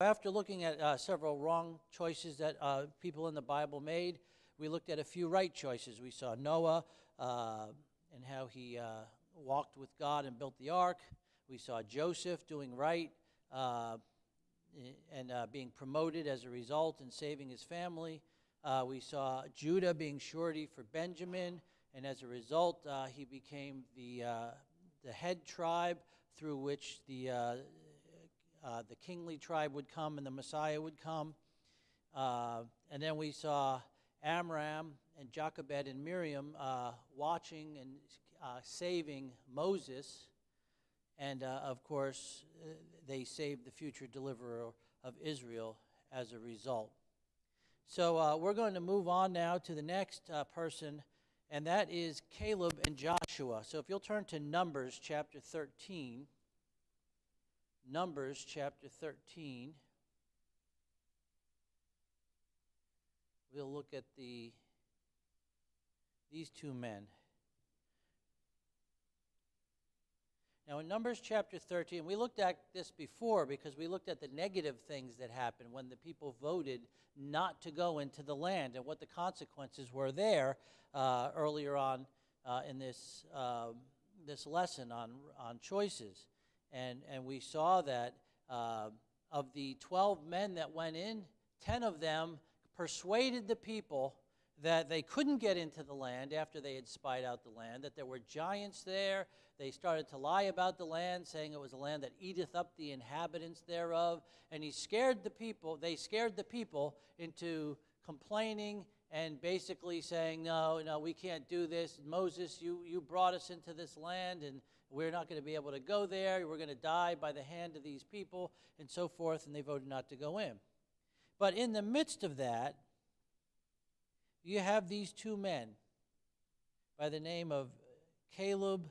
After looking at several wrong choices that people in the Bible made, we looked at a few right choices. We saw Noah and how he walked with God and built the ark. We saw Joseph doing right and being promoted as a result and saving his family. We saw Judah being surety for Benjamin, and as a result, he became the head tribe through which the kingly tribe would come and the Messiah would come. And then we saw Amram and Jochebed and Miriam watching and saving Moses. And, of course, they saved the future deliverer of Israel as a result. So we're going to move on now to the next person, and that is Caleb and Joshua. So if you'll turn to Numbers chapter 13. Numbers chapter 13. We'll look at these two men. Now in Numbers chapter 13, we looked at this before because we looked at the negative things that happened when the people voted not to go into the land and what the consequences were there earlier on in this lesson on choices. And we saw that of the 12 men that went in, 10 of them persuaded the people that they couldn't get into the land after they had spied out the land, that there were giants there. They started to lie about the land, saying it was a land that eateth up the inhabitants thereof. And they scared the people into complaining and basically saying, no, we can't do this. Moses, you brought us into this land, and we're not going to be able to go there. We're going to die by the hand of these people, and so forth, and they voted not to go in. But in the midst of that, you have these two men by the name of Caleb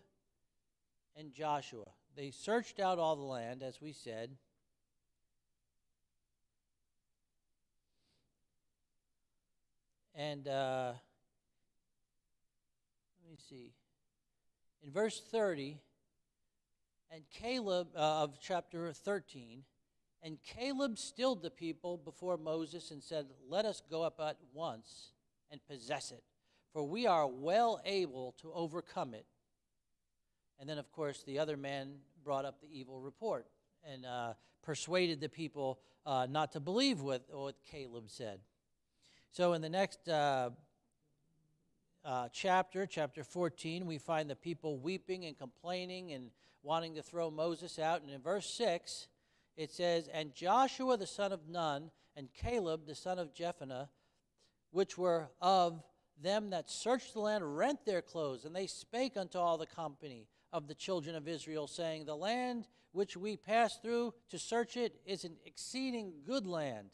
and Joshua. They searched out all the land, as we said. And let me see. In verse 30, and Caleb of chapter 13, and Caleb stilled the people before Moses and said, "Let us go up at once and possess it, for we are well able to overcome it." And then, of course, the other man brought up the evil report and persuaded the people not to believe what Caleb said. So in the next chapter 14, we find the people weeping and complaining and wanting to throw Moses out. And in verse 6, it says, "And Joshua the son of Nun and Caleb the son of Jephunneh, which were of them that searched the land, rent their clothes, and they spake unto all the company of the children of Israel, saying, The land which we passed through to search it is an exceeding good land.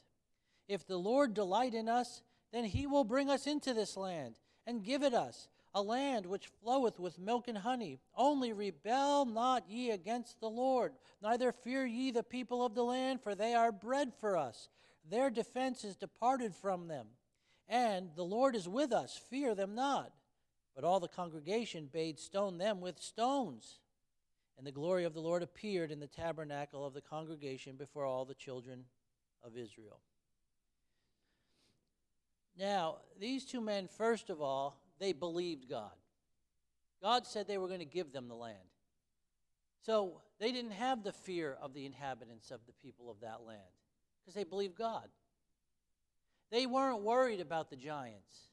If the Lord delight in us, then he will bring us into this land, and give it us, a land which floweth with milk and honey. Only rebel not ye against the Lord, neither fear ye the people of the land, for they are bread for us. Their defense is departed from them. And the Lord is with us, fear them not." But all the congregation bade stone them with stones. And the glory of the Lord appeared in the tabernacle of the congregation before all the children of Israel. Now, these two men, first of all, they believed God. God said they were going to give them the land. So they didn't have the fear of the inhabitants of the people of that land because they believed God. They weren't worried about the giants.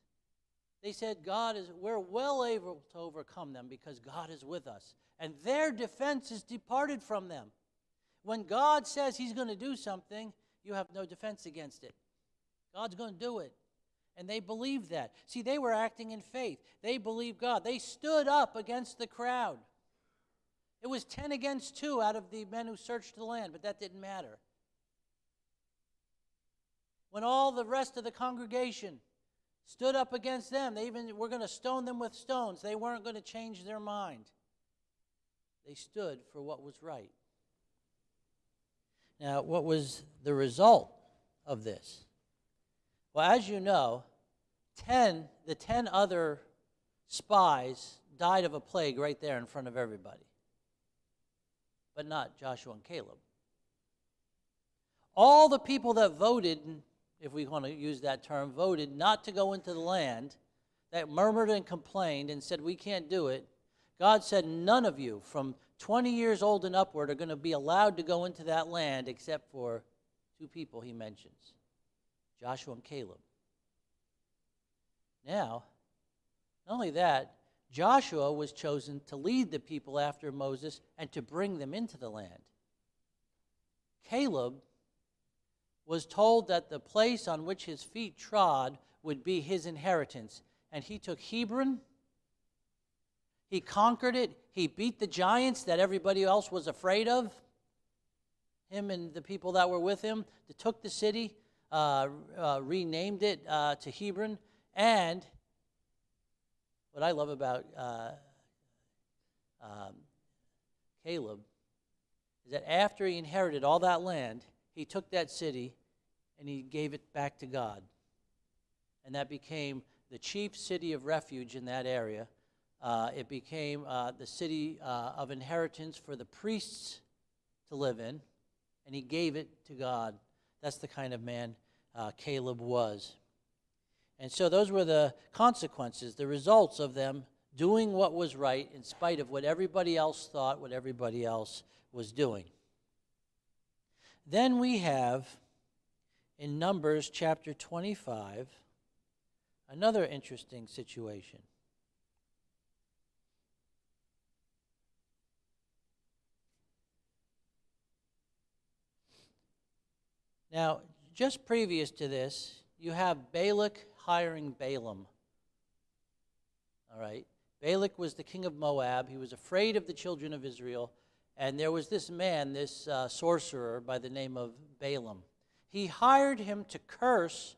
They said, we're well able to overcome them because God is with us. And their defense is departed from them. When God says he's going to do something, you have no defense against it. God's going to do it. And they believed that. See, they were acting in faith. They believed God. They stood up against the crowd. It was 10 against 2 out of the men who searched the land, but that didn't matter. When all the rest of the congregation stood up against them, they even were going to stone them with stones. They weren't going to change their mind. They stood for what was right. Now, what was the result of this? Well, as you know, the 10 other spies died of a plague right there in front of everybody. But not Joshua and Caleb. all the people that voted, if we want to use that term, voted not to go into the land, that murmured and complained and said, we can't do it, God said, none of you from 20 years old and upward are going to be allowed to go into that land except for two people he mentions, Joshua and Caleb. Now, not only that, Joshua was chosen to lead the people after Moses and to bring them into the land. Caleb was told that the place on which his feet trod would be his inheritance. And he took Hebron, he conquered it, he beat the giants that everybody else was afraid of, him and the people that were with him. They took the city, renamed it to Hebron, and what I love about Caleb is that after he inherited all that land, he took that city and he gave it back to God. And that became the chief city of refuge in that area. It became the city of inheritance for the priests to live in, and he gave it to God. That's the kind of man Caleb was. And so those were the consequences, the results of them doing what was right in spite of what everybody else thought, what everybody else was doing. Then we have, in Numbers chapter 25, another interesting situation. Now, just previous to this, you have Balak hiring Balaam. All right. Balak was the king of Moab. He was afraid of the children of Israel. And there was this man, this sorcerer by the name of Balaam. He hired him to curse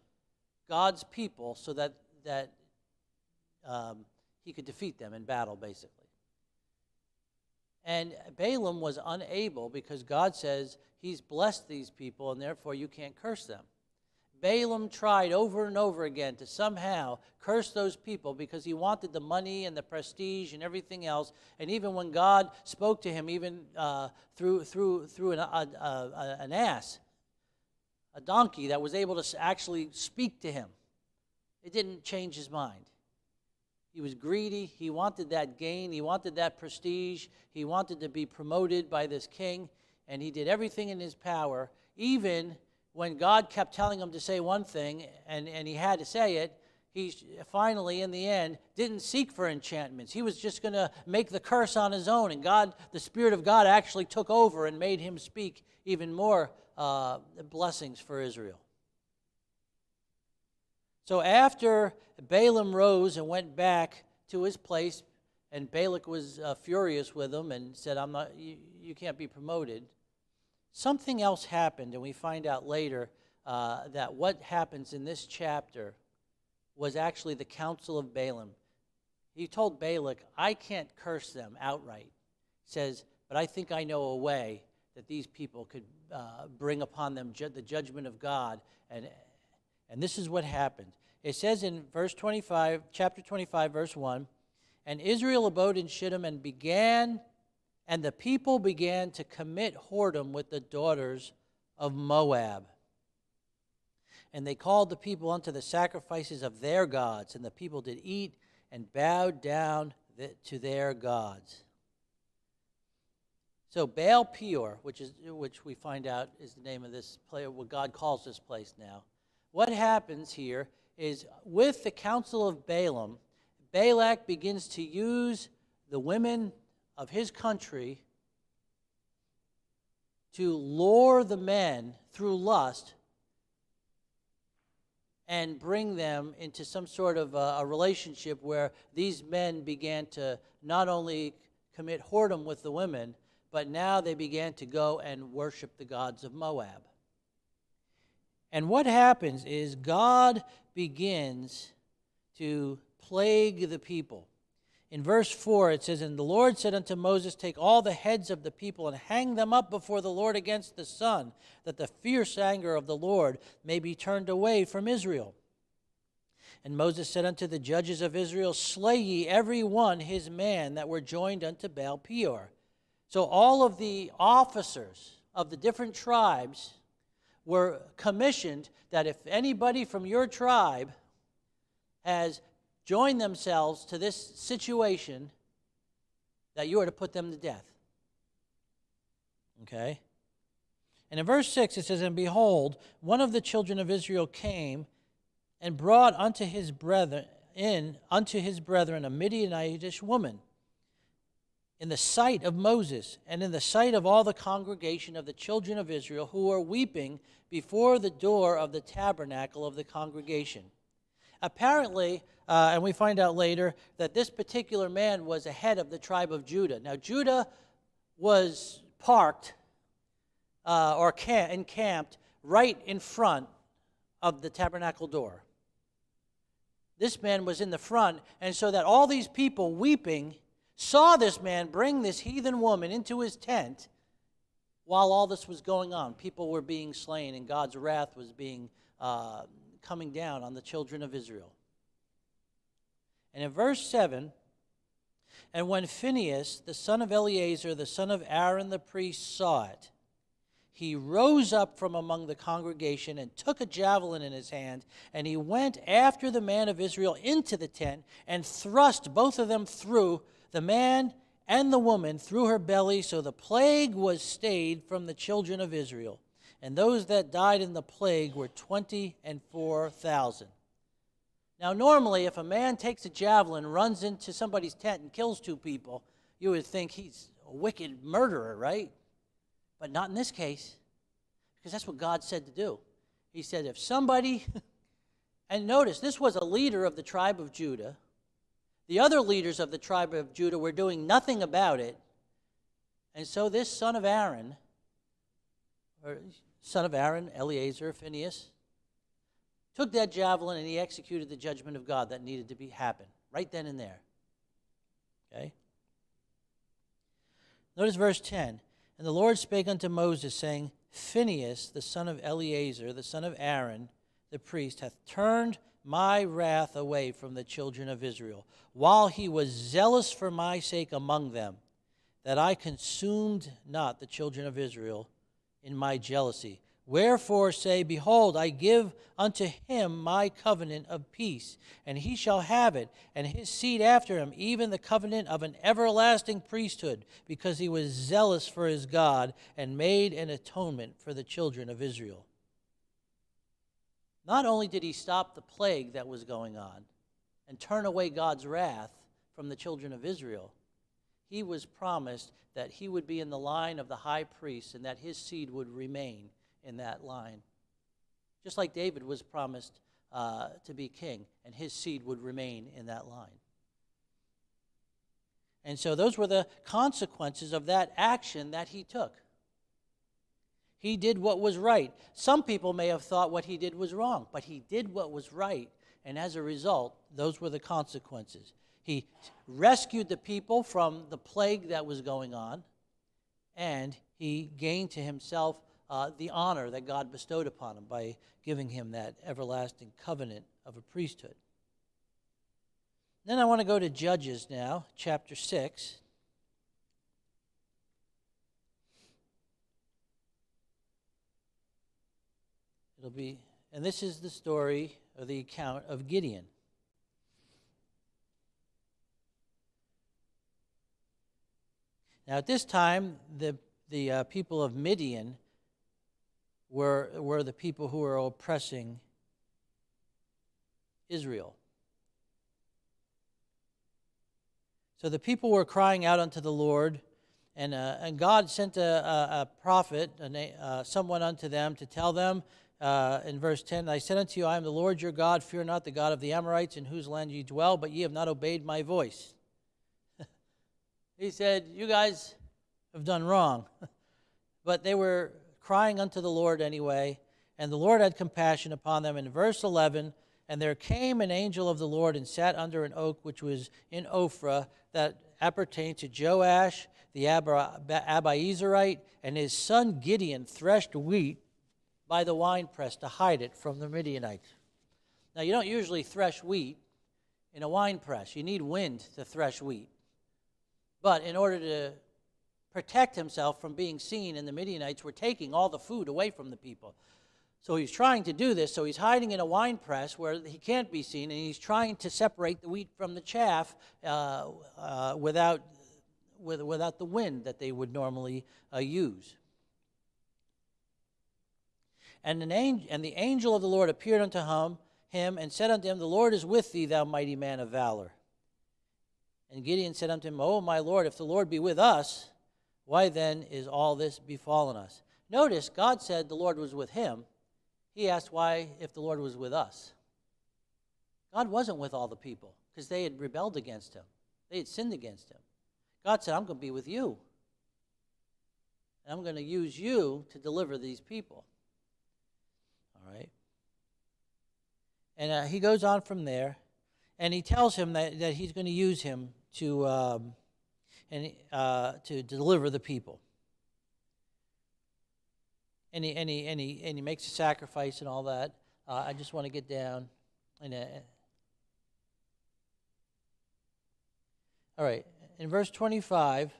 God's people so that he could defeat them in battle, basically. And Balaam was unable because God says he's blessed these people and therefore you can't curse them. Balaam tried over and over again to somehow curse those people because he wanted the money and the prestige and everything else. And even when God spoke to him, even through an ass, a donkey that was able to actually speak to him, it didn't change his mind. He was greedy. He wanted that gain. He wanted that prestige. He wanted to be promoted by this king. And he did everything in his power, even when God kept telling him to say one thing and he had to say it. He finally, in the end, didn't seek for enchantments. He was just going to make the curse on his own. And God, the Spirit of God actually took over and made him speak even more blessings for Israel. So after Balaam rose and went back to his place, and Balak was furious with him and said, you can't be promoted. Something else happened, and we find out later that what happens in this chapter was actually the counsel of Balaam. He told Balak, I can't curse them outright. He says, but I think I know a way that these people could bring upon them the judgment of God. And this is what happened. It says in chapter 25, verse 1, and Israel abode in Shittim and the people began to commit whoredom with the daughters of Moab. And they called the people unto the sacrifices of their gods, and the people did eat and bowed down to their gods. So Baal Peor, which we find out is the name of this place, what God calls this place now. What happens here is with the counsel of Balaam, Balak begins to use the women of his country to lure the men through lust and bring them into some sort of a relationship where these men began to not only commit whoredom with the women, but now they began to go and worship the gods of Moab. And what happens is God begins to plague the people. In verse 4 it says, and the Lord said unto Moses, take all the heads of the people and hang them up before the Lord against the sun, that the fierce anger of the Lord may be turned away from Israel. And Moses said unto the judges of Israel, slay ye every one his man that were joined unto Baal Peor. So all of the officers of the different tribes were commissioned that if anybody from your tribe has joined themselves to this situation, that you are to put them to death. Okay? And in verse 6 it says, "And behold, one of the children of Israel came and brought unto his brethren a Midianitish woman, in the sight of Moses, and in the sight of all the congregation of the children of Israel, who were weeping before the door of the tabernacle of the congregation." Apparently, and we find out later, that this particular man was a head of the tribe of Judah. Now, Judah was parked or encamped right in front of the tabernacle door. This man was in the front, and so that all these people weeping saw this man bring this heathen woman into his tent while all this was going on. People were being slain, and God's wrath was being coming down on the children of Israel. And in verse 7, "And when Phinehas, the son of Eleazar, the son of Aaron the priest, saw it, he rose up from among the congregation and took a javelin in his hand, and he went after the man of Israel into the tent and thrust both of them through, the man and the woman, through her belly, so the plague was stayed from the children of Israel. And those that died in the plague were 24,000. Now, normally, if a man takes a javelin, runs into somebody's tent, and kills two people, you would think he's a wicked murderer, right? But not in this case, because that's what God said to do. He said, if somebody, and notice, this was a leader of the tribe of Judah. The other leaders of the tribe of Judah were doing nothing about it. And so this son of Aaron, Eleazar, Phinehas, took that javelin and he executed the judgment of God that needed to happen right then and there. Okay? Notice verse 10. "And the Lord spake unto Moses, saying, Phinehas, the son of Eleazar, the son of Aaron, the priest, hath turned my wrath away from the children of Israel, while he was zealous for my sake among them, that I consumed not the children of Israel in my jealousy. Wherefore say, Behold, I give unto him my covenant of peace, and he shall have it, and his seed after him, even the covenant of an everlasting priesthood, because he was zealous for his God, and made an atonement for the children of Israel." Not only did he stop the plague that was going on and turn away God's wrath from the children of Israel, he was promised that he would be in the line of the high priest and that his seed would remain in that line. Just like David was promised to be king, and his seed would remain in that line. And so those were the consequences of that action that he took. He did what was right. Some people may have thought what he did was wrong, but he did what was right, and as a result, those were the consequences. He rescued the people from the plague that was going on, and he gained to himself the honor that God bestowed upon him by giving him that everlasting covenant of a priesthood. Then I want to go to Judges now, chapter 6. And this is the story or the account of Gideon. Now at this time, the people of Midian were the people who were oppressing Israel. So the people were crying out unto the Lord, and God sent a prophet, someone unto them to tell them, in verse 10, "I said unto you, I am the Lord your God, fear not the God of the Amorites, in whose land ye dwell, but ye have not obeyed my voice." He said, you guys have done wrong. But they were crying unto the Lord anyway, and the Lord had compassion upon them. In verse 11, "And there came an angel of the Lord and sat under an oak which was in Ophrah, that appertained to Joash the Abiezerite, and his son Gideon threshed wheat by the winepress to hide it from the Midianites." Now, you don't usually thresh wheat in a winepress. You need wind to thresh wheat. But in order to protect himself from being seen, and the Midianites were taking all the food away from the people. So he's trying to do this, so he's hiding in a wine press where he can't be seen, and he's trying to separate the wheat from the chaff without the wind that they would normally use. And the angel of the Lord appeared unto him and said unto him, The Lord is with thee, thou mighty man of valor. And Gideon said unto him, O my Lord, if the Lord be with us, why then is all this befallen us? Notice, God said the Lord was with him. He asked why if the Lord was with us. God wasn't with all the people because they had rebelled against him. They had sinned against him. God said, I'm going to be with you. And I'm going to use you to deliver these people. All right? And he goes on from there, and he tells him that he's going to use him to deliver the people. And he makes a sacrifice and all that. I just want to get down. All right. In verse 25,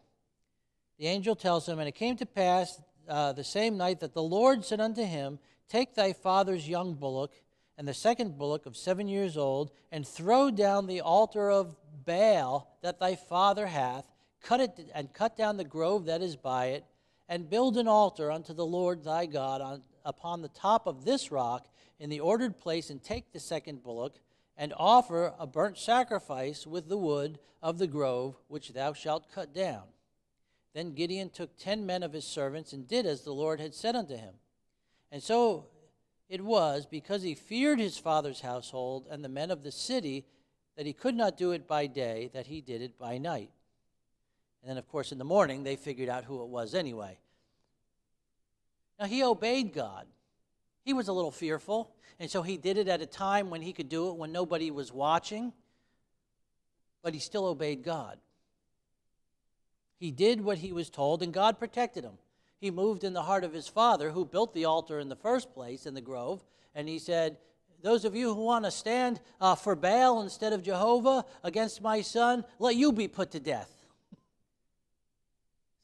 the angel tells him, And it came to pass the same night that the Lord said unto him, Take thy father's young bullock, and the second bullock of 7 years old, and throw down the altar of Baal that thy father hath, cut down the grove that is by it, and build an altar unto the Lord thy God upon the top of this rock in the ordered place, and take the second bullock, and offer a burnt sacrifice with the wood of the grove which thou shalt cut down. Then Gideon took 10 men of his servants, and did as the Lord had said unto him. And so it was, because he feared his father's household and the men of the city, that he could not do it by day, that he did it by night. And then, of course, in the morning, they figured out who it was anyway. Now, he obeyed God. He was a little fearful, and so he did it at a time when he could do it, when nobody was watching, but he still obeyed God. He did what he was told, and God protected him. He moved in the heart of his father, who built the altar in the first place in the grove, and he said, Those of you who want to stand for Baal instead of Jehovah against my son, let you be put to death.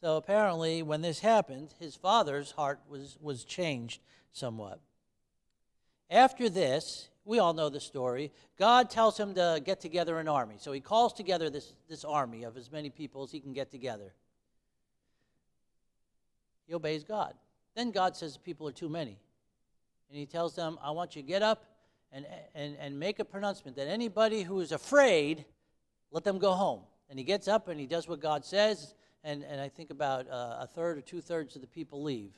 So apparently, when this happened, his father's heart was changed somewhat. After this, we all know the story, God tells him to get together an army. So he calls together this army of as many people as he can get together. He obeys God. Then God says the people are too many. And he tells them, I want you to get up and make a pronouncement that anybody who is afraid, let them go home. And he gets up and he does what God says. And I think about a third or two-thirds of the people leave.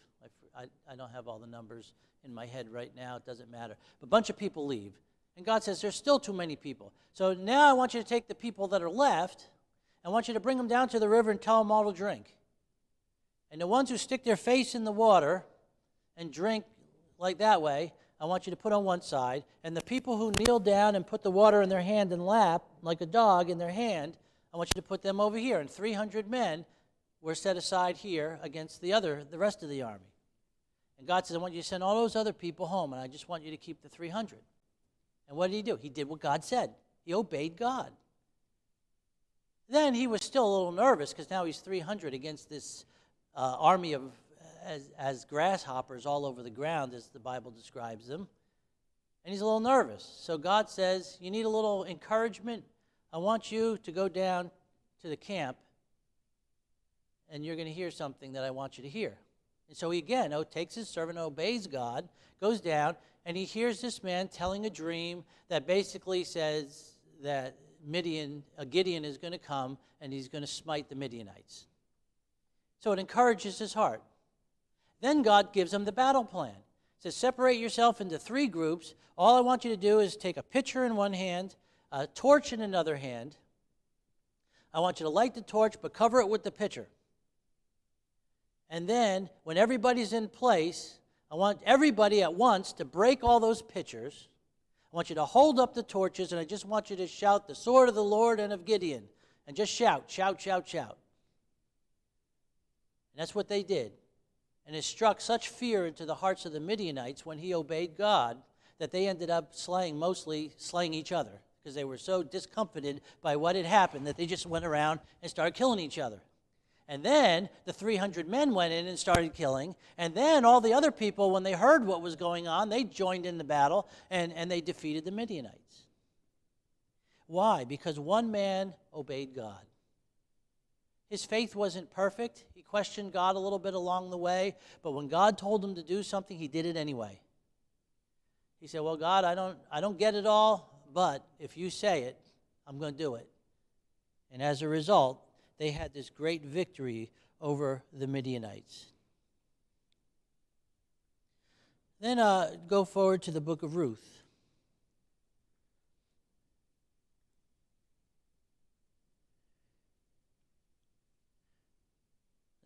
I don't have all the numbers in my head right now. It doesn't matter. But a bunch of people leave. And God says, there's still too many people. So now I want you to take the people that are left. I want you to bring them down to the river and tell them all to drink. And the ones who stick their face in the water and drink like that way, I want you to put on one side. And the people who kneel down and put the water in their hand and lap, like a dog in their hand, I want you to put them over here. And 300 men were set aside here against the rest of the army. And God says, I want you to send all those other people home, and I just want you to keep the 300. And what did he do? He did what God said. He obeyed God. Then he was still a little nervous because now he's 300 against this army of as grasshoppers all over the ground, as the Bible describes them. And he's a little nervous. So God says, you need a little encouragement? I want you to go down to the camp, and you're going to hear something that I want you to hear. And so he again takes his servant, obeys God, goes down, and he hears this man telling a dream that basically says that Gideon is going to come, and he's going to smite the Midianites. So it encourages his heart. Then God gives him the battle plan. He says, separate yourself into 3 groups. All I want you to do is take a pitcher in one hand, a torch in another hand. I want you to light the torch, but cover it with the pitcher. And then, when everybody's in place, I want everybody at once to break all those pitchers. I want you to hold up the torches, and I just want you to shout, the sword of the Lord and of Gideon. And just shout, shout, shout, shout. And that's what they did. And it struck such fear into the hearts of the Midianites when he obeyed God that they ended up mostly slaying each other because they were so discomfited by what had happened that they just went around and started killing each other. And then the 300 men went in and started killing. And then all the other people, when they heard what was going on, they joined in the battle and they defeated the Midianites. Why? Because one man obeyed God. His faith wasn't perfect. He questioned God a little bit along the way. But when God told him to do something, he did it anyway. He said, well, God, I don't get it all, but if you say it, I'm going to do it. And as a result, they had this great victory over the Midianites. Then go forward to the book of Ruth.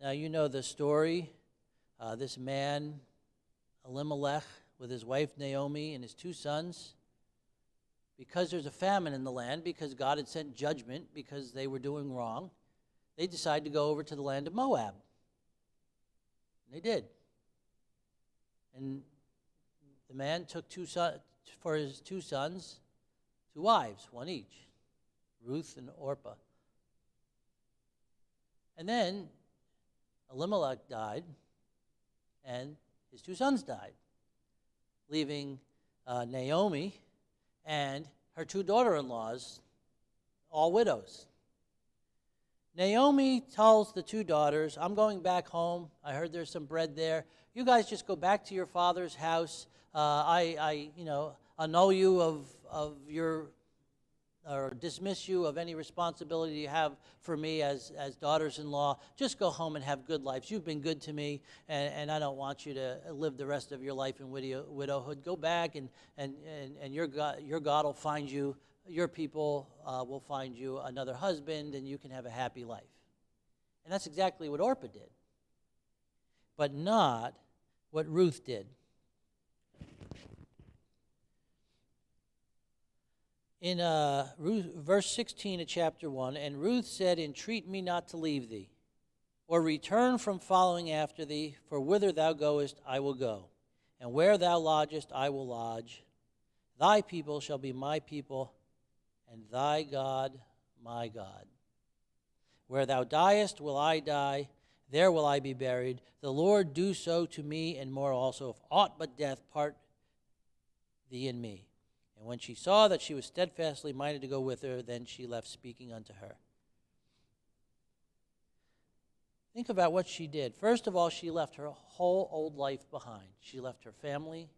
Now, you know the story. This man, Elimelech, with his wife Naomi and his 2 sons, because there's a famine in the land, because God had sent judgment, because they were doing wrong, they decided to go over to the land of Moab. And they did. And the man took for his 2 sons, 2 wives, one each, Ruth and Orpah. And then Elimelech died, and his 2 sons died, leaving Naomi and her 2 daughter-in-laws, all widows. Naomi tells the 2 daughters, I'm going back home. I heard there's some bread there. You guys just go back to your father's house. I annul you of your, or dismiss you of any responsibility you have for me as daughters-in-law. Just go home and have good lives. You've been good to me, and I don't want you to live the rest of your life in widowhood. Go back, and your God will find you. Your people will find you another husband, and you can have a happy life. And that's exactly what Orpah did, but not what Ruth did. In verse 16 of chapter 1, and Ruth said, entreat me not to leave thee, or return from following after thee, for whither thou goest I will go, and where thou lodgest I will lodge. Thy people shall be my people, and thy God my God. Where thou diest will I die, there will I be buried. The Lord do so to me, and more also, if aught but death part thee and me. And when she saw that she was steadfastly minded to go with her, then she left, speaking unto her. Think about what she did. First of all, she left her whole old life behind. She left her family,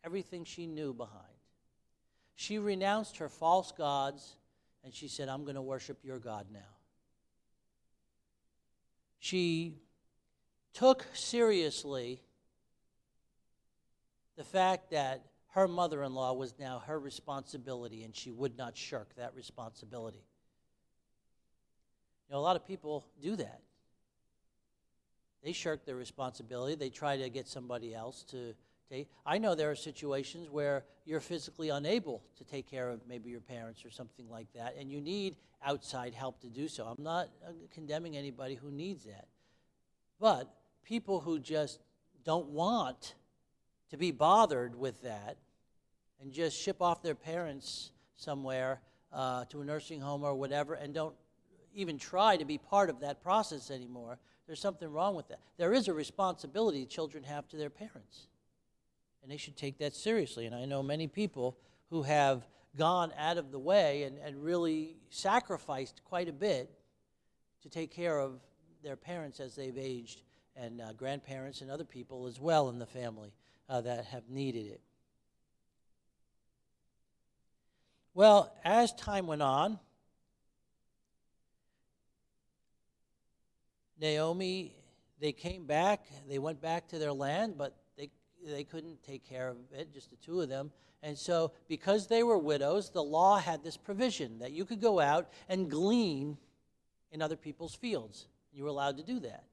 everything she knew behind. She renounced her false gods, and she said, I'm going to worship your God now. She took seriously the fact that her mother-in-law was now her responsibility, and she would not shirk that responsibility. You know, a lot of people do that. They shirk their responsibility. They try to get somebody else to take. I know there are situations where you're physically unable to take care of maybe your parents or something like that, and you need outside help to do so. I'm not condemning anybody who needs that. But people who just don't want to be bothered with that and just ship off their parents somewhere to a nursing home or whatever, and don't even try to be part of that process anymore, there's something wrong with that. There is a responsibility children have to their parents, and they should take that seriously. And I know many people who have gone out of the way and really sacrificed quite a bit to take care of their parents as they've aged, and grandparents and other people as well in the family that have needed it. Well, as time went on, Naomi, they came back, they went back to their land, but they couldn't take care of it, just the 2 of them. And so, because they were widows, the law had this provision that you could go out and glean in other people's fields. You were allowed to do that.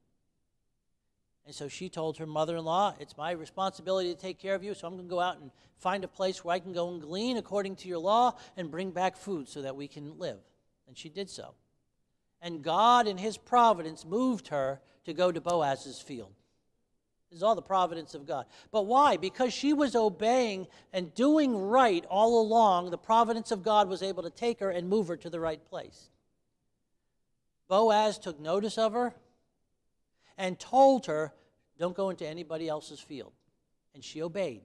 And so she told her mother-in-law, it's my responsibility to take care of you, so I'm going to go out and find a place where I can go and glean according to your law and bring back food so that we can live. And she did so. And God, in his providence, moved her to go to Boaz's field. This is all the providence of God. But why? Because she was obeying and doing right all along. The providence of God was able to take her and move her to the right place. Boaz took notice of her, and told her, don't go into anybody else's field. And she obeyed.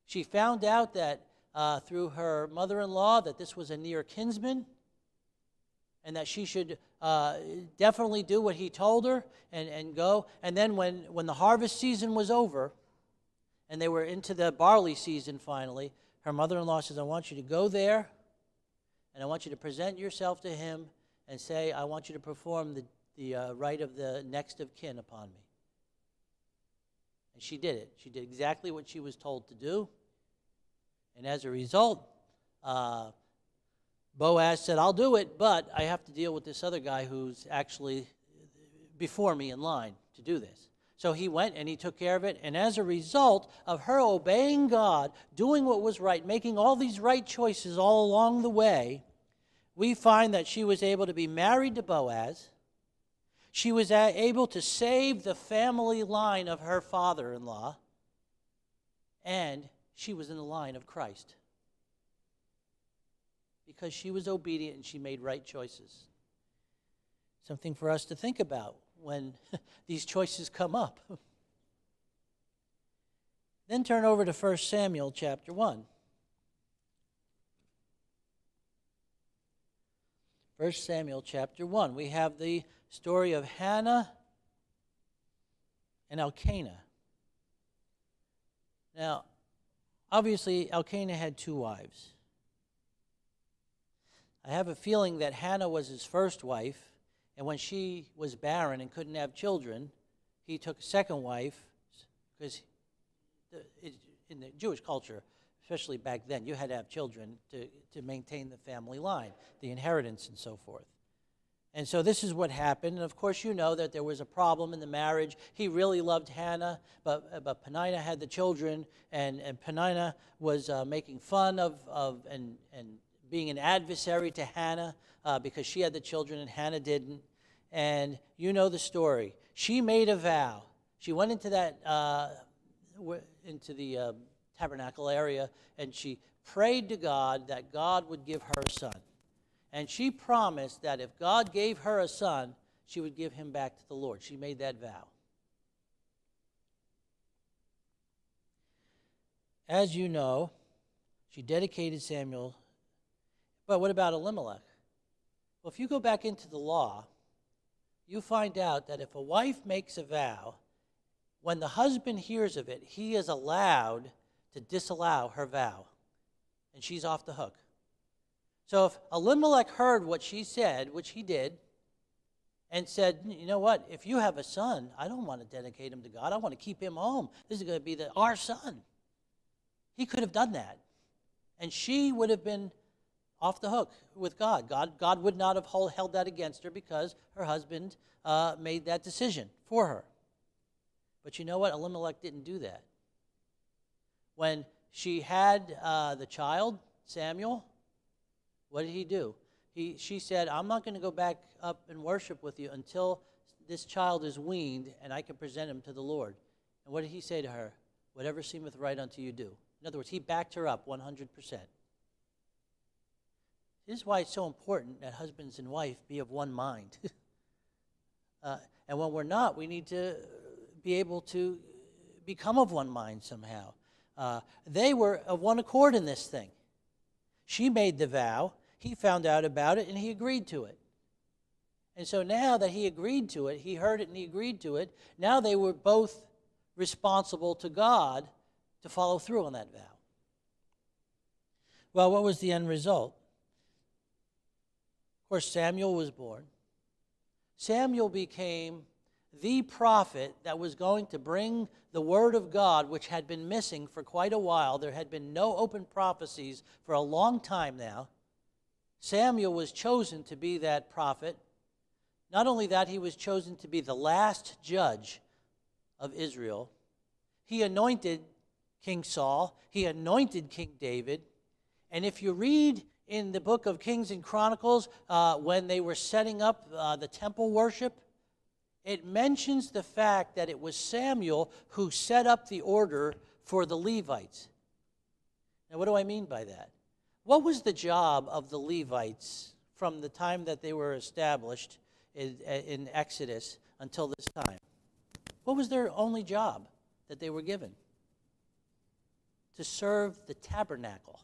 She found out that through her mother-in-law that this was a near kinsman and that she should definitely do what he told her and go. And then when the harvest season was over and they were into the barley season finally, her mother-in-law says, I want you to go there and I want you to present yourself to him and say, I want you to perform the right of the next of kin upon me. And she did it. She did exactly what she was told to do. And as a result, Boaz said, I'll do it, but I have to deal with this other guy who's actually before me in line to do this. So he went and he took care of it. And as a result of her obeying God, doing what was right, making all these right choices all along the way, we find that she was able to be married to Boaz. She was able to save the family line of her father-in-law. And she was in the line of Christ because she was obedient and she made right choices. Something for us to think about when these choices come up. Then turn over to 1 Samuel chapter 1. 1 Samuel chapter 1. We have the story of Hannah and Alkana. Now, obviously, Alkana had 2 wives. I have a feeling that Hannah was his first wife, and when she was barren and couldn't have children, he took a second wife, because in the Jewish culture, especially back then, you had to have children to maintain the family line, the inheritance and so forth. And so this is what happened. And of course, you know that there was a problem in the marriage. He really loved Hannah, but Peninnah had the children, and Peninnah was making fun of and being an adversary to Hannah because she had the children and Hannah didn't. And you know the story. She made a vow. She went into the tabernacle area, and she prayed to God that God would give her a son. And she promised that if God gave her a son, she would give him back to the Lord. She made that vow. As you know, she dedicated Samuel. But what about Elimelech? Well, if you go back into the law, you find out that if a wife makes a vow, when the husband hears of it, he is allowed to disallow her vow. And she's off the hook. So if Elimelech heard what she said, which he did, and said, you know what, if you have a son, I don't want to dedicate him to God. I want to keep him home. This is going to be our son. He could have done that. And she would have been off the hook with God. God would not have held that against her because her husband made that decision for her. But you know what? Elimelech didn't do that. When she had the child, Samuel, what did he do? She said, I'm not going to go back up and worship with you until this child is weaned and I can present him to the Lord. And what did he say to her? Whatever seemeth right unto you do. In other words, he backed her up 100%. This is why it's so important that husbands and wife be of one mind. And when we're not, we need to be able to become of one mind somehow. They were of one accord in this thing. She made the vow, he found out about it, and he agreed to it. And so now that he agreed to it, he heard it and he agreed to it, now they were both responsible to God to follow through on that vow. Well, what was the end result? Of course, Samuel was born. Samuel became the prophet that was going to bring the word of God, which had been missing for quite a while. There had been no open prophecies for a long time now. Samuel was chosen to be that prophet. Not only that, he was chosen to be the last judge of Israel. He anointed King Saul. He anointed King David. And if you read in the book of Kings and Chronicles, when they were setting up the temple worship, it mentions the fact that it was Samuel who set up the order for the Levites. Now, what do I mean by that? What was the job of the Levites from the time that they were established in Exodus until this time. What was their only job that they were given? To serve the tabernacle.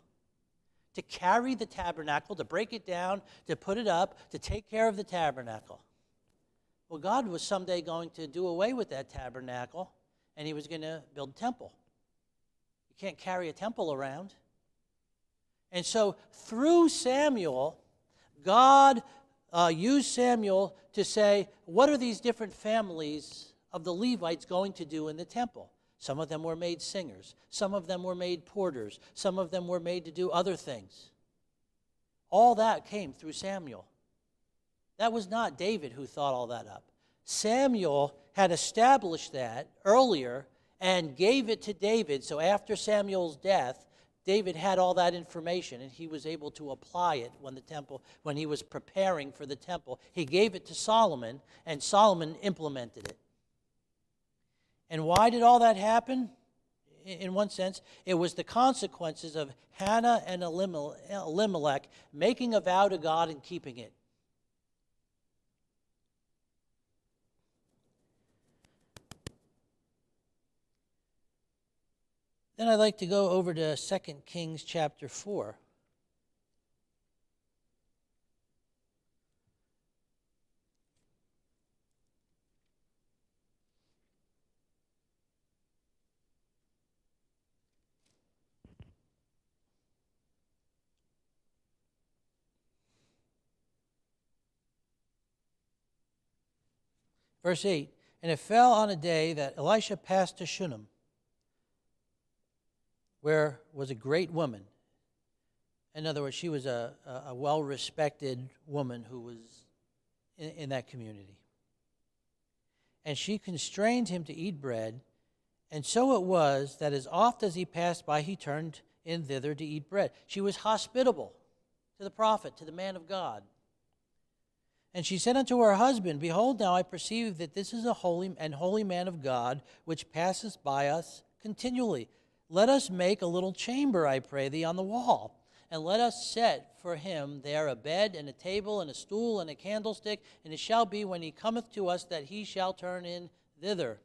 To carry the tabernacle, to break it down, to put it up, to take care of the tabernacle. Well, God was someday going to do away with that tabernacle, and he was going to build a temple. You can't carry a temple around. And so through Samuel, God used Samuel to say, what are these different families of the Levites going to do in the temple? Some of them were made singers. Some of them were made porters. Some of them were made to do other things. All that came through Samuel. That was not David who thought all that up. Samuel had established that earlier and gave it to David. So after Samuel's death, David had all that information, and he was able to apply it when he was preparing for the temple. He gave it to Solomon, and Solomon implemented it. And why did all that happen? In one sense, it was the consequences of Hannah and Elimelech making a vow to God and keeping it. Then I'd like to go over to 2 Kings chapter 4. Verse 8, and it fell on a day that Elisha passed to Shunem, where was a great woman. In other words, she was a well-respected woman who was in that community. And she constrained him to eat bread, and so it was that as oft as he passed by, he turned in thither to eat bread. She was hospitable to the prophet, to the man of God. And she said unto her husband, behold, now I perceive that this is a holy man of God, which passeth by us continually. Let us make a little chamber, I pray thee, on the wall, and let us set for him there a bed and a table and a stool and a candlestick, and it shall be when he cometh to us that he shall turn in thither.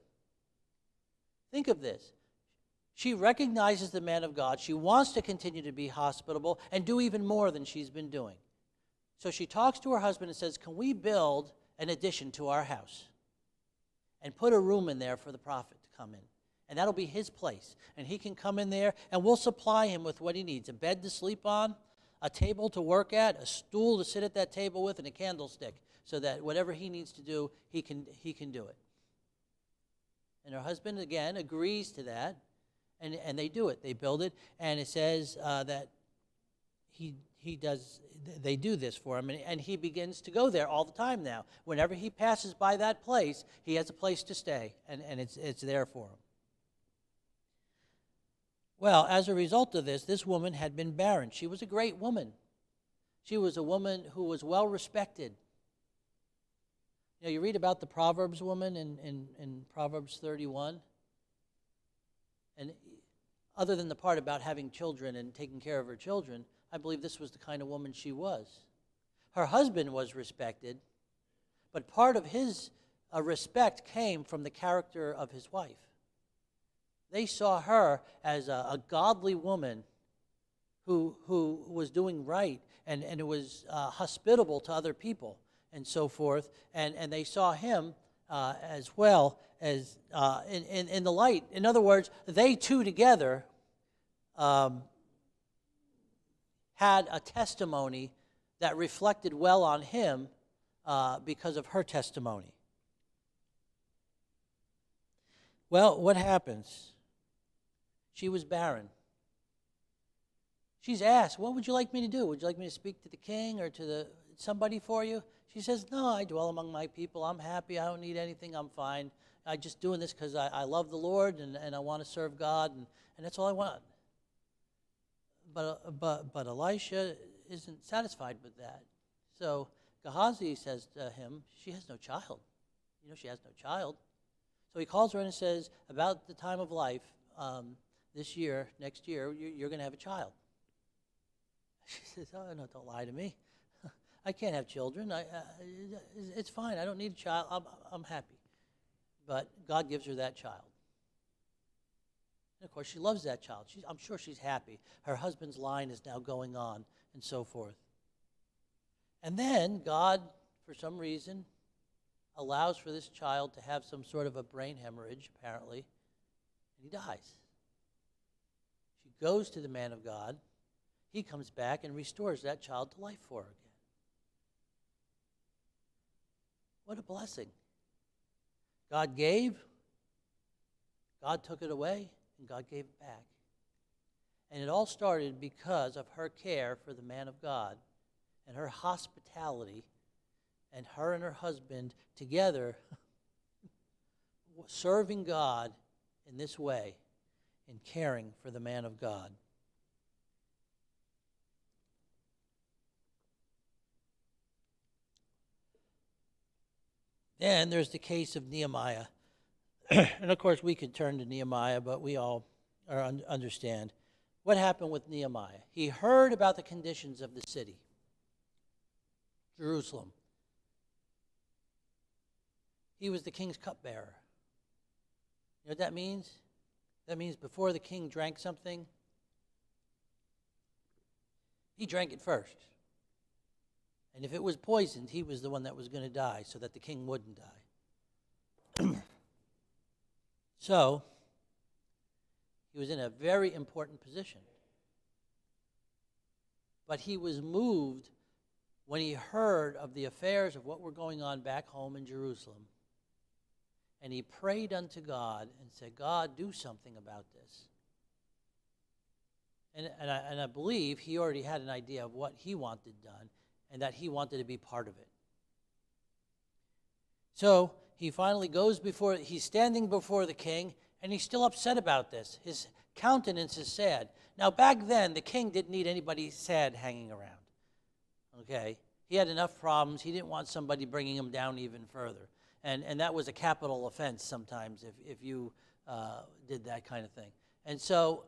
Think of this. She recognizes the man of God. She wants to continue to be hospitable and do even more than she's been doing. So she talks to her husband and says, can we build an addition to our house and put a room in there for the prophet to come in? And that'll be his place. And he can come in there, and we'll supply him with what he needs. A bed to sleep on, a table to work at, a stool to sit at that table with, and a candlestick, so that whatever he needs to do, he can do it. And her husband, again, agrees to that, and they do it. They build it, and it says that they do this for him, and he begins to go there all the time now. Whenever he passes by that place, he has a place to stay, and it's there for him. Well, as a result of this woman had been barren. She was a great woman. She was a woman who was well respected. You know, you read about the Proverbs woman in Proverbs 31, and other than the part about having children and taking care of her children, I believe this was the kind of woman she was. Her husband was respected, but part of his respect came from the character of his wife. They saw her as a godly woman who was doing right and who was hospitable to other people and so forth. And they saw him as well as in the light. In other words, they two together had a testimony that reflected well on him because of her testimony. Well, what happens? She was barren. She's asked, what would you like me to do? Would you like me to speak to the king or to somebody for you? She says, no, I dwell among my people. I'm happy. I don't need anything. I'm fine. I'm just doing this because I love the Lord and I want to serve God, and that's all I want. But Elisha isn't satisfied with that. So Gehazi says to him, she has no child. You know, she has no child. So he calls her in and says, about the time of life, this year, next year, you're going to have a child. She says, oh, no, don't lie to me. I can't have children. It's fine. I don't need a child. I'm happy. But God gives her that child. And of course, she loves that child. I'm sure she's happy. Her husband's line is now going on, and so forth. And then God, for some reason, allows for this child to have some sort of a brain hemorrhage, apparently, and he dies. She goes to the man of God. He comes back and restores that child to life for her again. What a blessing. God gave, God took it away, and God gave it back. And it all started because of her care for the man of God and her hospitality, and her and her husband together serving God in this way and caring for the man of God. Then there's the case of Nehemiah. And of course, we could turn to Nehemiah, but we all understand what happened with Nehemiah. He heard about the conditions of the city, Jerusalem. He was the king's cupbearer. You know what that means? That means before the king drank something, he drank it first. And if it was poisoned, he was the one that was going to die so that the king wouldn't die. So, he was in a very important position. But he was moved when he heard of the affairs of what were going on back home in Jerusalem. And he prayed unto God and said, God, do something about this. And I believe he already had an idea of what he wanted done and that he wanted to be part of it. So he finally he's standing before the king, and he's still upset about this. His countenance is sad. Now, back then, the king didn't need anybody sad hanging around. Okay? He had enough problems. He didn't want somebody bringing him down even further. And that was a capital offense sometimes if you did that kind of thing. And so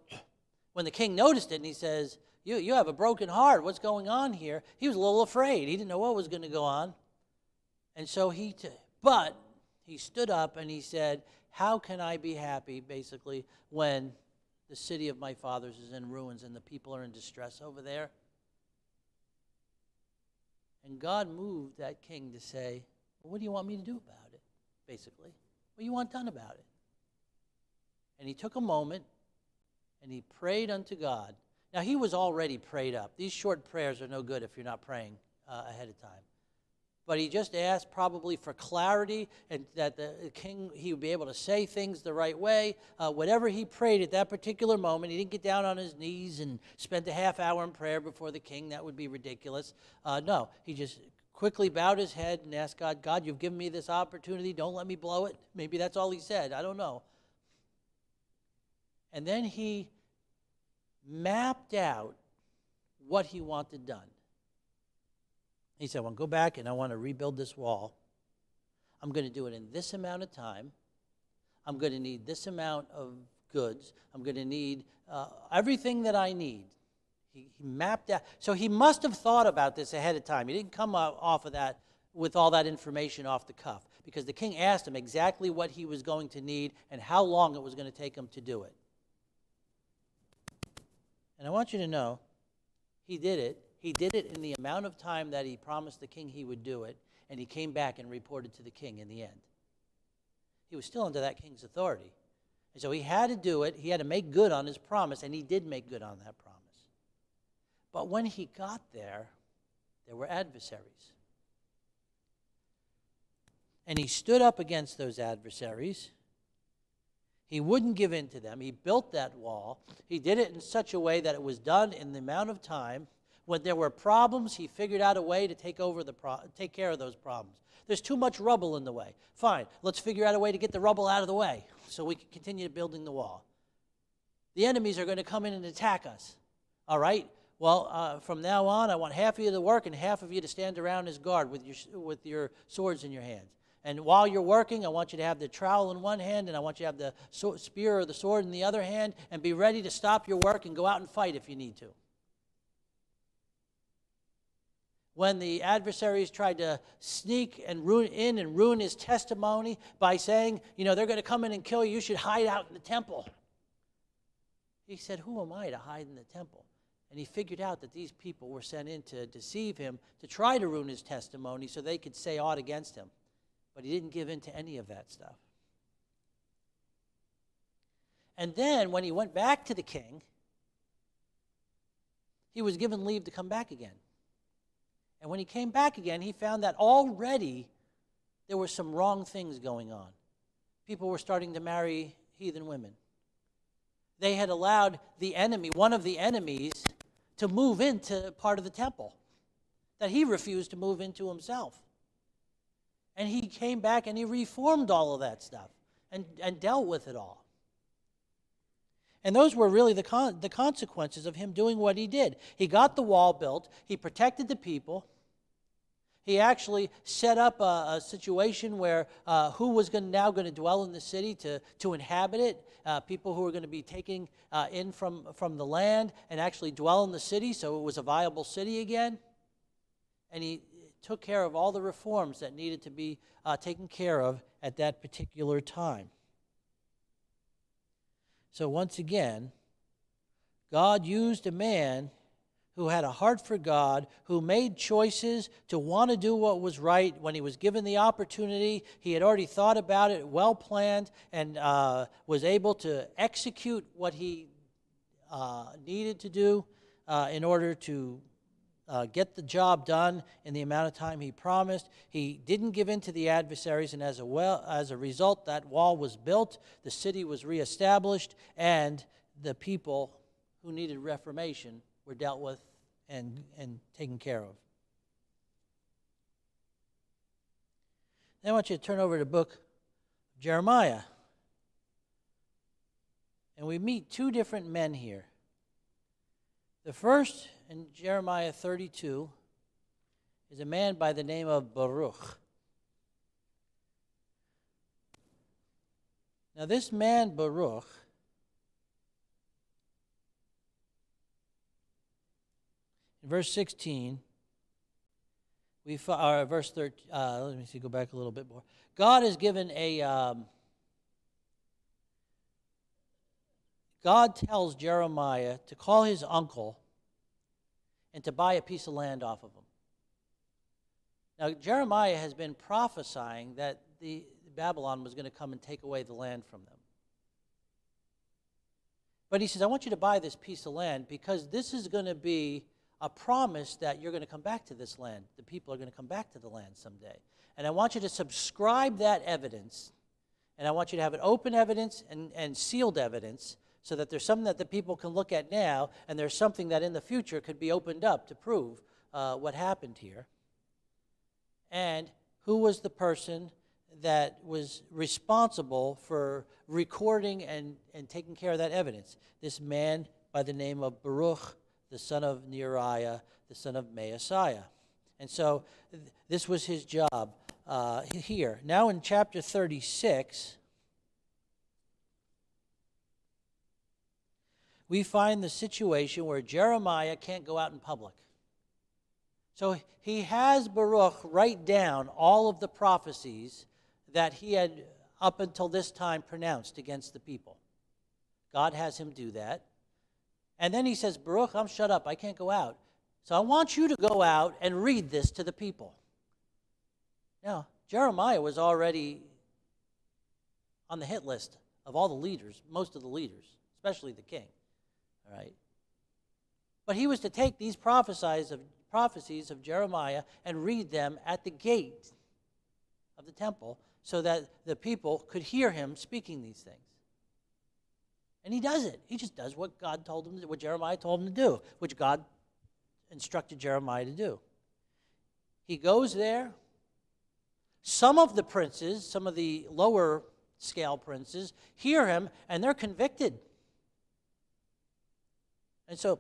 when the king noticed it and he says, you have a broken heart. What's going on here? He was a little afraid. He didn't know what was going to go on. And so but he stood up and he said, how can I be happy, basically, when the city of my fathers is in ruins and the people are in distress over there? And God moved that king to say, well, what do you want me to do about it, basically? What do you want done about it? And he took a moment and he prayed unto God. Now, he was already prayed up. These short prayers are no good if you're not praying ahead of time. But he just asked probably for clarity and that the king, he would be able to say things the right way. Whatever he prayed at that particular moment, he didn't get down on his knees and spend a half hour in prayer before the king. That would be ridiculous. No, he just quickly bowed his head and asked God, God, you've given me this opportunity. Don't let me blow it. Maybe that's all he said. I don't know. And then he mapped out what he wanted done. He said, well, go back and I want to rebuild this wall. I'm going to do it in this amount of time. I'm going to need this amount of goods. I'm going to need everything that I need. He mapped out. So he must have thought about this ahead of time. He didn't come off of that with all that information off the cuff, because the king asked him exactly what he was going to need and how long it was going to take him to do it. And I want you to know, he did it. He did it in the amount of time that he promised the king he would do it, and he came back and reported to the king in the end. He was still under that king's authority. And so he had to do it. He had to make good on his promise, and he did make good on that promise. But when he got there were adversaries. And he stood up against those adversaries. He wouldn't give in to them. He built that wall. He did it in such a way that it was done in the amount of time. When there were problems, he figured out a way to take care of those problems. There's too much rubble in the way. Fine, let's figure out a way to get the rubble out of the way so we can continue building the wall. The enemies are going to come in and attack us. All right? Well, from now on, I want half of you to work and half of you to stand around as guard with your swords in your hands. And while you're working, I want you to have the trowel in one hand, and I want you to have the spear or the sword in the other hand, and be ready to stop your work and go out and fight if you need to. when the adversaries tried to sneak and ruin his testimony by saying, they're going to come in and kill you, you should hide out in the temple. He said, who am I to hide in the temple? And he figured out that these people were sent in to deceive him, to try to ruin his testimony so they could say aught against him. But he didn't give in to any of that stuff. And then when he went back to the king, he was given leave to come back again. And when he came back again, he found that already there were some wrong things going on. People were starting to marry heathen women. They had allowed the enemy, one of the enemies, to move into part of the temple that he refused to move into himself. And he came back and he reformed all of that stuff and dealt with it all. And those were really the consequences of him doing what he did. He got the wall built. He protected the people. He actually set up a situation where who was now going to dwell in the city to inhabit it, people who were going to be taking in from the land and actually dwell in the city, so it was a viable city again. And he took care of all the reforms that needed to be taken care of at that particular time. So once again, God used a man who had a heart for God, who made choices to want to do what was right when he was given the opportunity. He had already thought about it, well planned, and was able to execute what he needed to do in order to get the job done in the amount of time he promised. He didn't give in to the adversaries, and as a result, that wall was built, the city was reestablished, and the people who needed reformation were dealt with and taken care of. Then I want you to turn over to the book of Jeremiah. And we meet two different men here. The first, in Jeremiah 32, is a man by the name of Baruch. Now this man, Baruch, in verse 16, verse 13, let me see, go back a little bit more. God has given God tells Jeremiah to call his uncle and to buy a piece of land off of him. Now, Jeremiah has been prophesying that the Babylon was going to come and take away the land from them. But he says, I want you to buy this piece of land because this is going to be a promise that you're going to come back to this land. The people are going to come back to the land someday. And I want you to subscribe that evidence, and I want you to have an open evidence and sealed evidence so that there's something that the people can look at now, and there's something that in the future could be opened up to prove what happened here. And who was the person that was responsible for recording and taking care of that evidence? This man by the name of Baruch, the son of Nehemiah, the son of Maaseiah. And so this was his job here. Now in chapter 36, we find the situation where Jeremiah can't go out in public. So he has Baruch write down all of the prophecies that he had up until this time pronounced against the people. God has him do that. And then he says, Baruch, I'm shut up. I can't go out. So I want you to go out and read this to the people. Now, Jeremiah was already on the hit list of all the leaders, most of the leaders, especially the king. All right. But he was to take these prophecies of Jeremiah and read them at the gate of the temple so that the people could hear him speaking these things. And he does it. He just does what God told him, what Jeremiah told him to do, which God instructed Jeremiah to do. He goes there. Some of the princes, some of the lower scale princes, hear him and they're convicted. And so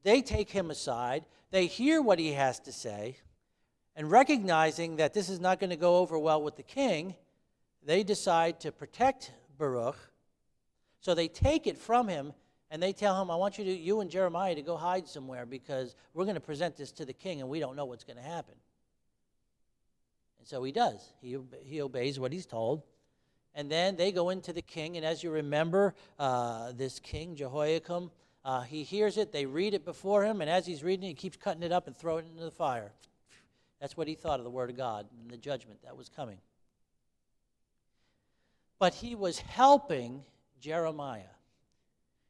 they take him aside. They hear what he has to say. And recognizing that this is not going to go over well with the king, they decide to protect Baruch. So they take it from him And they tell him, I want you and Jeremiah to go hide somewhere because we're going to present this to the king and we don't know what's going to happen. And so he does. He obeys what he's told. And then they go into the king, and as you remember, this king, Jehoiakim, he hears it, they read it before him, and as he's reading it, he keeps cutting it up and throwing it into the fire. That's what he thought of the word of God and the judgment that was coming. But he was helping Jeremiah.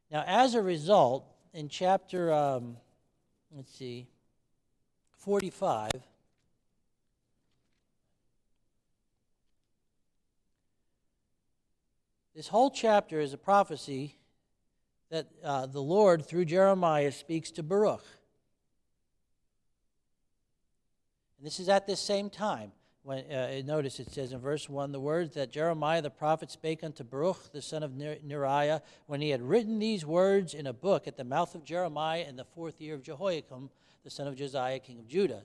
Now, as a result, in chapter, 45, this whole chapter is a prophecy that the Lord, through Jeremiah, speaks to Baruch. And this is at this same time. When notice it says in verse 1, the words that Jeremiah the prophet spake unto Baruch, the son of Nehemiah, when he had written these words in a book at the mouth of Jeremiah in the 4th year of Jehoiakim, the son of Josiah, king of Judah,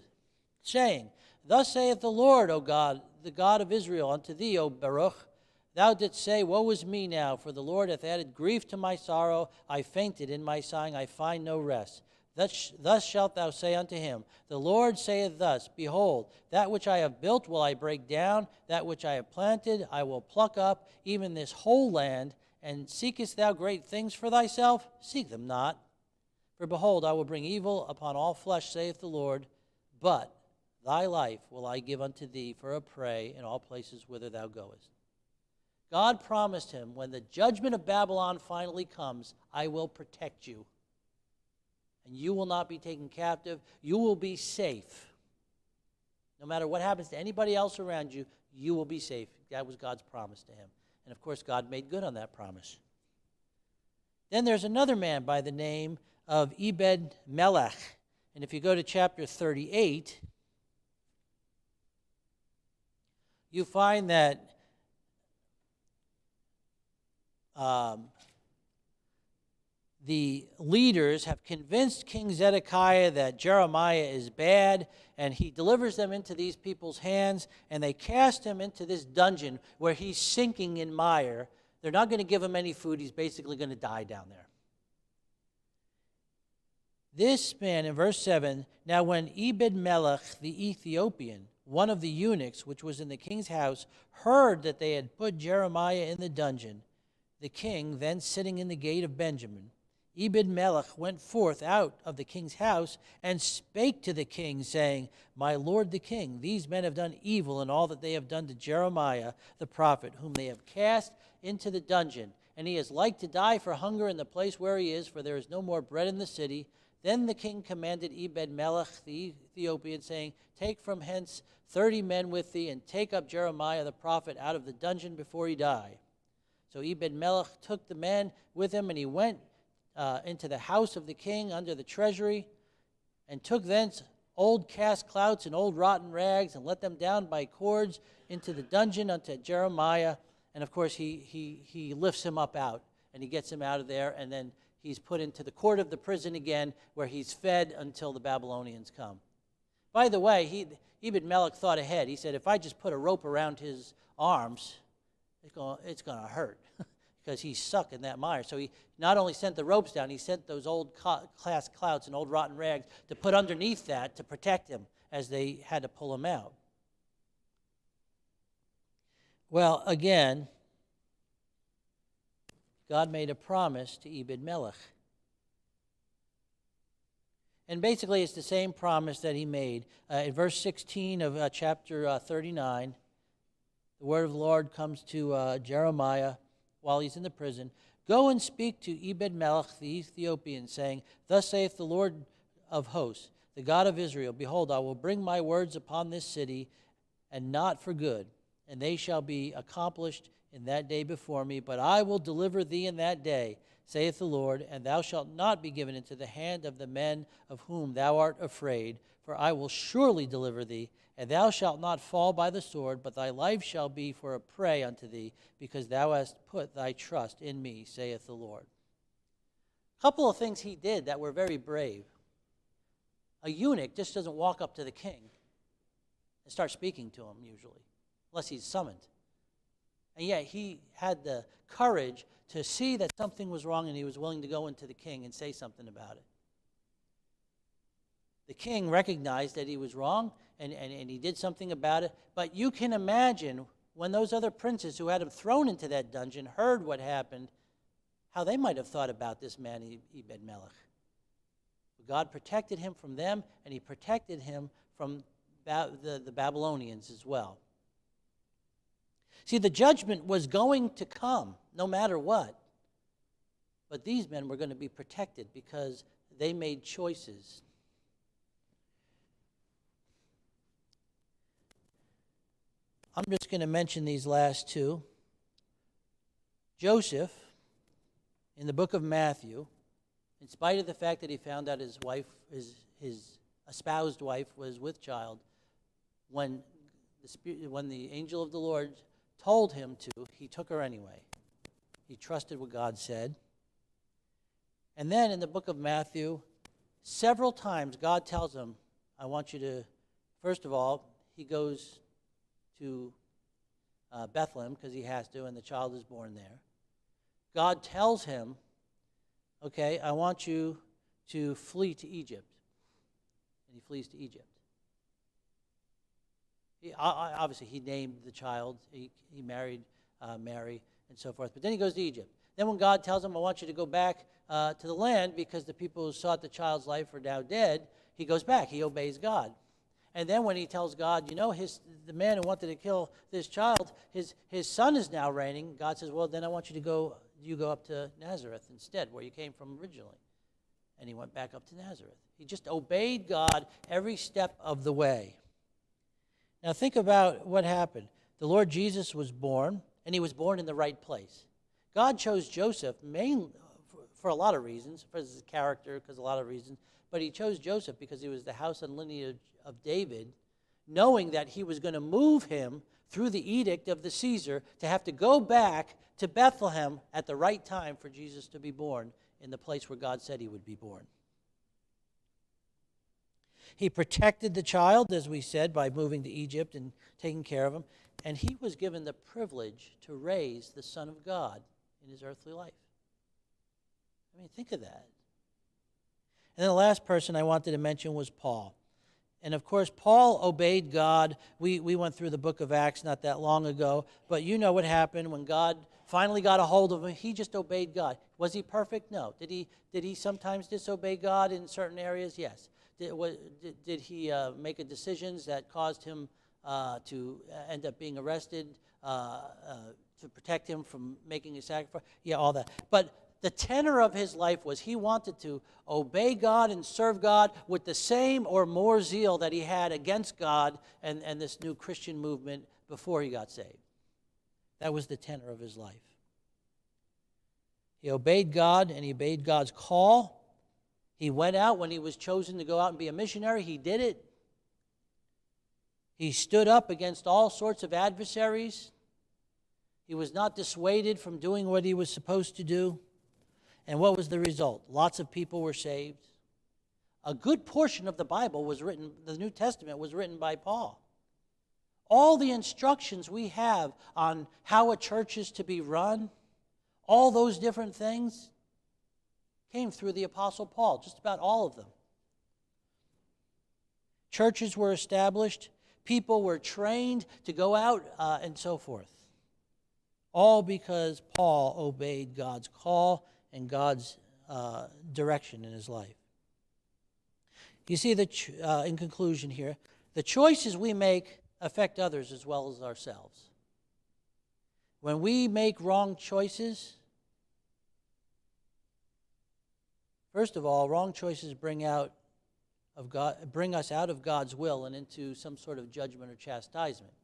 saying, Thus saith the Lord, O God, the God of Israel, unto thee, O Baruch, thou didst say, Woe is me now, for the Lord hath added grief to my sorrow. I fainted in my sighing, I find no rest. Thus shalt thou say unto him, The Lord saith thus, Behold, that which I have built will I break down, that which I have planted I will pluck up, even this whole land. And seekest thou great things for thyself? Seek them not. For behold, I will bring evil upon all flesh, saith the Lord, but thy life will I give unto thee for a prey in all places whither thou goest. God promised him, when the judgment of Babylon finally comes, I will protect you. And you will not be taken captive. You will be safe. No matter what happens to anybody else around you, you will be safe. That was God's promise to him. And of course, God made good on that promise. Then there's another man by the name of Ebed-Melech. And if you go to chapter 38, you find that the leaders have convinced King Zedekiah that Jeremiah is bad, and he delivers them into these people's hands, and they cast him into this dungeon where he's sinking in mire. They're not going to give him any food. He's basically going to die down there. This man, in verse 7, now when Ebed-Melech the Ethiopian, one of the eunuchs which was in the king's house, heard that they had put Jeremiah in the dungeon, the king, then sitting in the gate of Benjamin, Ebed-Melech went forth out of the king's house and spake to the king, saying, My lord the king, these men have done evil in all that they have done to Jeremiah the prophet, whom they have cast into the dungeon. And he is like to die for hunger in the place where he is, for there is no more bread in the city. Then the king commanded Ebed-Melech the Ethiopian, saying, Take from hence 30 men with thee, and take up Jeremiah the prophet out of the dungeon before he die. So Ebed-Melech took the men with him, and he went into the house of the king under the treasury, and took thence old cast clouts and old rotten rags, and let them down by cords into the dungeon unto Jeremiah. And of course he lifts him up out, and he gets him out of there, and then he's put into the court of the prison again, where he's fed until the Babylonians come. By the way, Ebed-Melech thought ahead. He said, if I just put a rope around his arms, it's going to hurt because he's stuck in that mire. So he not only sent the ropes down, he sent those old cast clouts and old rotten rags to put underneath that to protect him as they had to pull him out. Well, again, God made a promise to Ebed-Melech. And basically it's the same promise that he made. In verse 16 of chapter 39, the word of the Lord comes to Jeremiah while he's in the prison. Go and speak to Ebed-Melech the Ethiopian, saying, Thus saith the Lord of hosts, the God of Israel, Behold, I will bring my words upon this city, and not for good, and they shall be accomplished in that day before me. But I will deliver thee in that day, saith the Lord, and thou shalt not be given into the hand of the men of whom thou art afraid, for I will surely deliver thee, and thou shalt not fall by the sword, but thy life shall be for a prey unto thee, because thou hast put thy trust in me, saith the Lord. A couple of things he did that were very brave. A eunuch just doesn't walk up to the king and start speaking to him usually, unless he's summoned. And yet he had the courage to see that something was wrong, and he was willing to go into the king and say something about it. The king recognized that he was wrong, and he did something about it. But you can imagine when those other princes who had him thrown into that dungeon heard what happened, how they might have thought about this man, Ebed-Melech. God protected him from them, and he protected him from the Babylonians as well. See, the judgment was going to come no matter what. But these men were going to be protected because they made choices. I'm just going to mention these last two. Joseph, in the book of Matthew, in spite of the fact that he found out his wife, his espoused wife, was with child, when the angel of the Lord told him to, he took her anyway. He trusted what God said. And then in the book of Matthew, several times God tells him, I want you to, first of all, he goes to Bethlehem because he has to, and the child is born there. God tells him, okay, I want you to flee to Egypt. And he flees to Egypt. Obviously, he named the child. He married Mary and so forth. But then he goes to Egypt. Then when God tells him, I want you to go back to the land because the people who sought the child's life are now dead, he goes back. He obeys God. And then when he tells God, the man who wanted to kill this child, his son is now reigning, God says, well, then I want you to go up to Nazareth instead, where you came from originally. And he went back up to Nazareth. He just obeyed God every step of the way. Now think about what happened. The Lord Jesus was born, and he was born in the right place. God chose Joseph mainly for a lot of reasons, for his character, because a lot of reasons, but he chose Joseph because he was the house and lineage of David, knowing that he was going to move him through the edict of the Caesar to have to go back to Bethlehem at the right time for Jesus to be born in the place where God said he would be born. He protected the child, as we said, by moving to Egypt and taking care of him, and he was given the privilege to raise the Son of God in his earthly life. I mean, think of that. And then the last person I wanted to mention was Paul. And of course, Paul obeyed God. We went through the book of Acts not that long ago, but you know what happened when God finally got a hold of him. He just obeyed God. Was he perfect? No. Did he sometimes disobey God in certain areas? Yes. Did he make decisions that caused him to end up being arrested, to protect him from making a sacrifice? Yeah, all that. But the tenor of his life was he wanted to obey God and serve God with the same or more zeal that he had against God and this new Christian movement before he got saved. That was the tenor of his life. He obeyed God and he obeyed God's call. He went out when he was chosen to go out and be a missionary. He did it. He stood up against all sorts of adversaries. He was not dissuaded from doing what he was supposed to do. And what was the result? Lots of people were saved. A good portion of the Bible was written, the New Testament was written by Paul. All the instructions we have on how a church is to be run, all those different things, came through the Apostle Paul, just about all of them. Churches were established, people were trained to go out and so forth. All because Paul obeyed God's call and God's direction in his life. You see, in conclusion here, the choices we make affect others as well as ourselves. When we make wrong choices, first of all, wrong choices bring us out of God's will and into some sort of judgment or chastisement.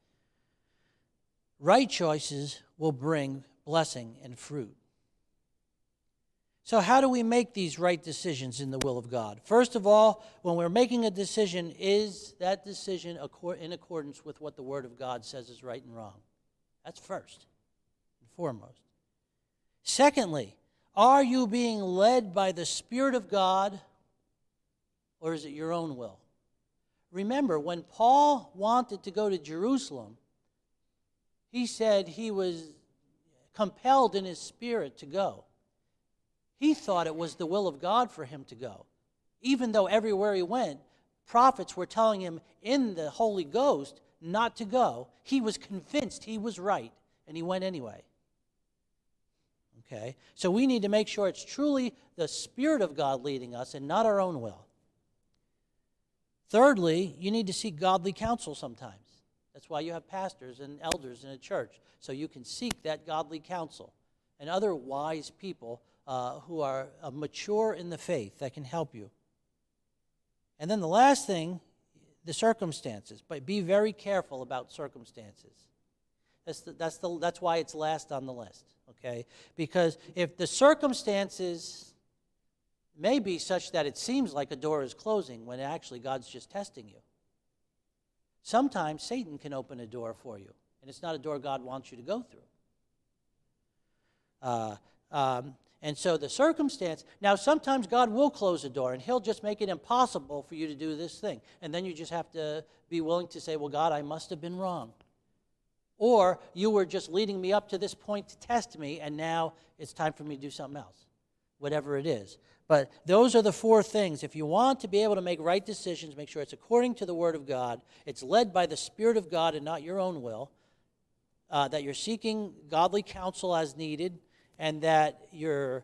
Right choices will bring blessing and fruit. So how do we make these right decisions in the will of God? First of all, when we're making a decision, is that decision in accordance with what the Word of God says is right and wrong? That's first and foremost. Secondly, are you being led by the Spirit of God, or is it your own will? Remember, when Paul wanted to go to Jerusalem, he said he was compelled in his spirit to go. He thought it was the will of God for him to go. Even though everywhere he went, prophets were telling him in the Holy Ghost not to go, he was convinced he was right, and he went anyway. Okay? So we need to make sure it's truly the Spirit of God leading us and not our own will. Thirdly, you need to seek godly counsel sometimes. That's why you have pastors and elders in a church, so you can seek that godly counsel and other wise people who are mature in the faith that can help you. And then the last thing, the circumstances. But be very careful about circumstances. That's why it's last on the list, okay? Because if the circumstances may be such that it seems like a door is closing when actually God's just testing you. Sometimes Satan can open a door for you, and it's not a door God wants you to go through. And so the circumstance, now sometimes God will close a door, and he'll just make it impossible for you to do this thing. And then you just have to be willing to say, well, God, I must have been wrong. Or you were just leading me up to this point to test me, and now it's time for me to do something else, whatever it is. But those are the four things. If you want to be able to make right decisions, make sure it's according to the Word of God, it's led by the Spirit of God and not your own will, that you're seeking godly counsel as needed, and that you're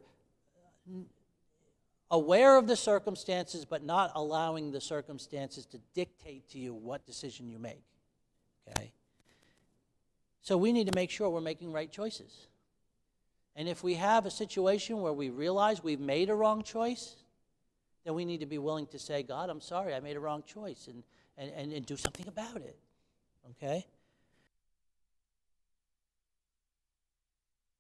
aware of the circumstances but not allowing the circumstances to dictate to you what decision you make. Okay? So we need to make sure we're making right choices. And if we have a situation where we realize we've made a wrong choice, then we need to be willing to say, God, I'm sorry, I made a wrong choice, and do something about it. Okay?